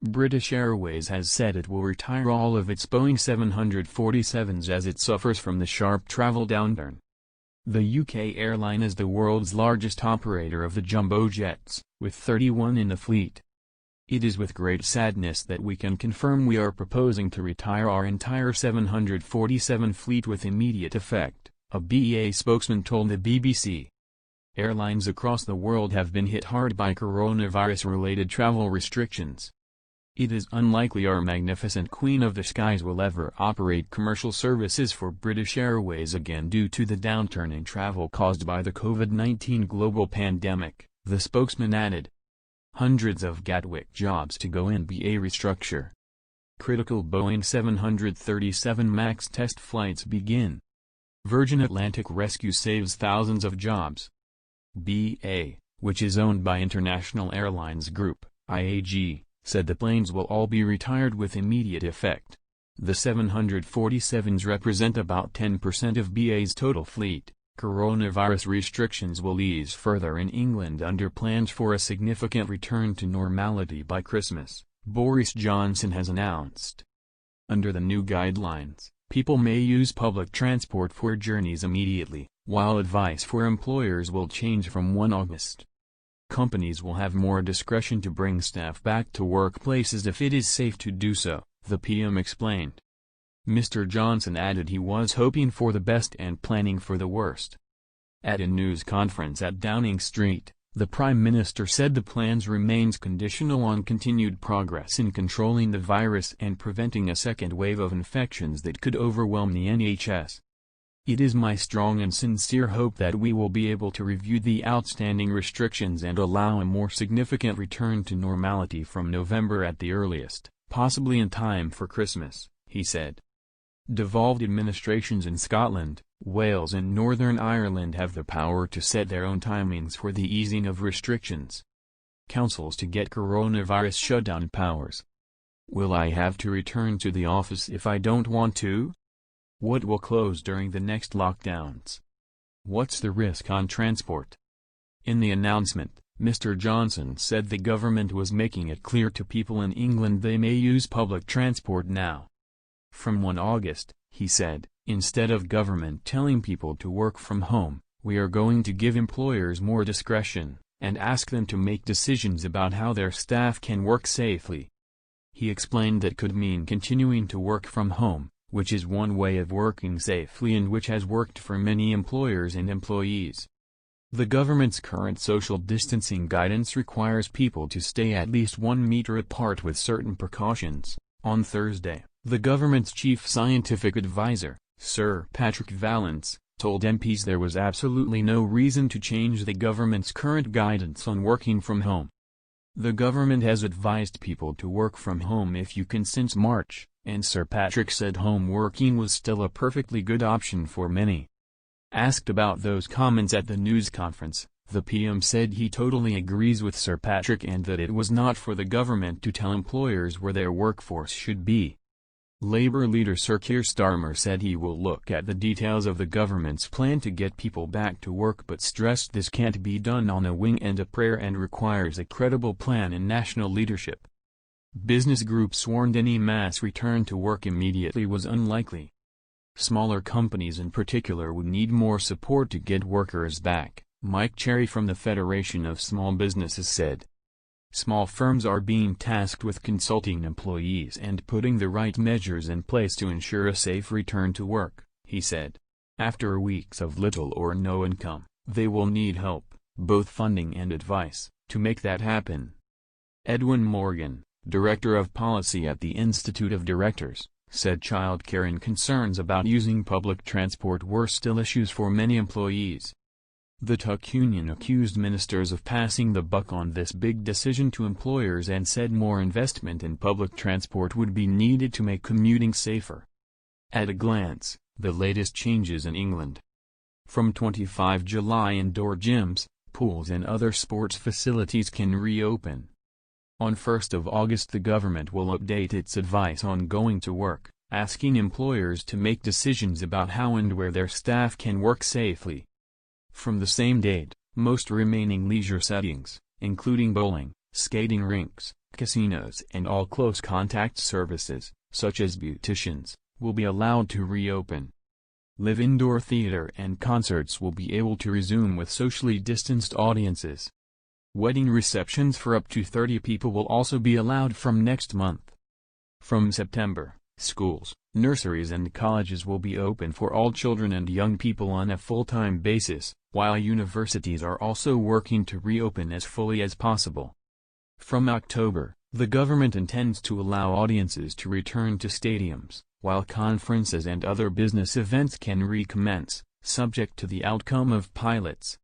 British Airways has said it will retire all of its Boeing 747s as it suffers from the sharp travel downturn. The UK airline is the world's largest operator of the jumbo jets, with 31 in the fleet. It is with great sadness that we can confirm we are proposing to retire our entire 747 fleet with immediate effect, a BA spokesman told the BBC. Airlines across the world have been hit hard by coronavirus-related travel restrictions. It is unlikely our magnificent Queen of the Skies will ever operate commercial services for British Airways again due to the downturn in travel caused by the COVID-19 global pandemic, the spokesman added. Hundreds of Gatwick jobs to go in BA restructure. Critical Boeing 737 MAX test flights begin. Virgin Atlantic rescue saves thousands of jobs. BA, which is owned by International Airlines Group, IAG, said the planes will all be retired with immediate effect. The 747s represent about 10% of BA's total fleet. Coronavirus restrictions will ease further in England under plans for a significant return to normality by Christmas, Boris Johnson has announced. Under the new guidelines, people may use public transport for journeys immediately, while advice for employers will change from 1 August. Companies will have more discretion to bring staff back to workplaces if it is safe to do so, the PM explained. Mr. Johnson added he was hoping for the best and planning for the worst. At a news conference at Downing Street, the Prime Minister said the plans remains conditional on continued progress in controlling the virus and preventing a second wave of infections that could overwhelm the NHS. It is my strong and sincere hope that we will be able to review the outstanding restrictions and allow a more significant return to normality from November at the earliest, possibly in time for Christmas, he said. Devolved administrations in Scotland, Wales and Northern Ireland have the power to set their own timings for the easing of restrictions. Councils to get coronavirus shutdown powers. Will I have to return to the office if I don't want to? What will close during the next lockdowns? What's the risk on transport? In the announcement, Mr. Johnson said the government was making it clear to people in England they may use public transport now. From 1 August, he said, instead of government telling people to work from home, we are going to give employers more discretion, and ask them to make decisions about how their staff can work safely. He explained that could mean continuing to work from home, which is one way of working safely and which has worked for many employers and employees. The government's current social distancing guidance requires people to stay at least 1 meter apart with certain precautions. On Thursday, the government's chief scientific advisor, Sir Patrick Vallance, told MPs there was absolutely no reason to change the government's current guidance on working from home. The government has advised people to work from home if you can since March, and Sir Patrick said home working was still a perfectly good option for many. Asked about those comments at the news conference, the PM said he totally agrees with Sir Patrick and that it was not for the government to tell employers where their workforce should be. Labour leader Sir Keir Starmer said he will look at the details of the government's plan to get people back to work but stressed this can't be done on a wing and a prayer and requires a credible plan and national leadership. Business groups warned any mass return to work immediately was unlikely. Smaller companies in particular would need more support to get workers back, Mike Cherry from the Federation of Small Businesses said. Small firms are being tasked with consulting employees and putting the right measures in place to ensure a safe return to work, he said. After weeks of little or no income, they will need help, both funding and advice, to make that happen. Edwin Morgan, Director of Policy at the Institute of Directors, said childcare and concerns about using public transport were still issues for many employees. The TUC union accused ministers of passing the buck on this big decision to employers and said more investment in public transport would be needed to make commuting safer. At a glance, the latest changes in England. From 25 July indoor gyms, pools and other sports facilities can reopen. On 1st of August the government will update its advice on going to work, asking employers to make decisions about how and where their staff can work safely. From the same date, most remaining leisure settings, including bowling, skating rinks, Casinos and all close contact services, such as beauticians, will be allowed to reopen. Live indoor theater and concerts will be able to resume with socially distanced audiences. Wedding receptions for up to 30 people will also be allowed from next month. From September, schools, nurseries and colleges will be open for all children and young people on a full-time basis, while universities are also working to reopen as fully as possible. From October, the government intends to allow audiences to return to stadiums, while conferences and other business events can recommence, subject to the outcome of pilots.